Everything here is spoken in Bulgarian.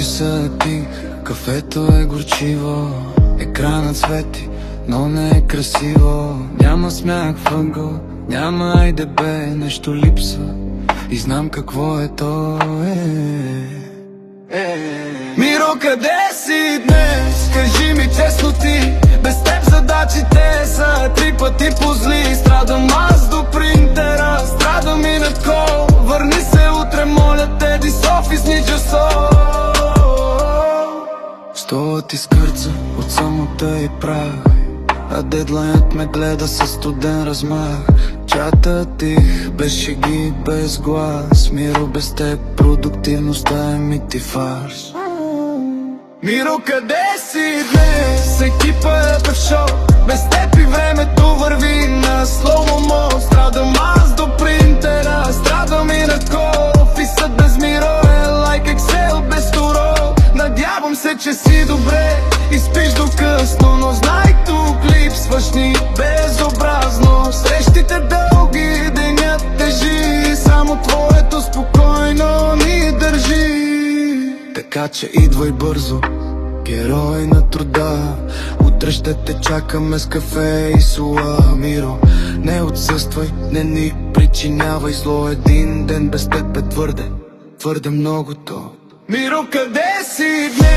са тих, кафето е горчиво, екранът свети, но не е красиво. Няма смях въгъл, няма айде бе, нещо липсва и знам какво е то. Миро, къде си днес? Кажи ми честно ти. Без теб задачите са 3 пъти по-зли. Страдам аз до принтера, страдам и над кол. Върни се утре, моля те, this office needs your soul. Столът изкърца от самота и прах, а дедлайнът ме гледа със студен размах. Чата тих, без шеги, без глас. Миро, без теб продуктивността е мит и фарс. Миро, къде си днес? Екипа е в шок, без теб и времето върви на слоумо. Страдам аз до принтера, страдам и на кол. Офисът без Миро е like Excel без Туро. Надявам се, че си добре и спиш до късно, но знай тук липсваш ни безобразно. Срещите дълги, денят тежи, само твоето спокойно ни държи. Така че идвай бързо, герой на труда. Утре ще те чакаме с кафе и сола. Миро, не отсъствай, не ни причинявай зло. Един ден без теб е твърде, твърде много то. Миро, къде си днес?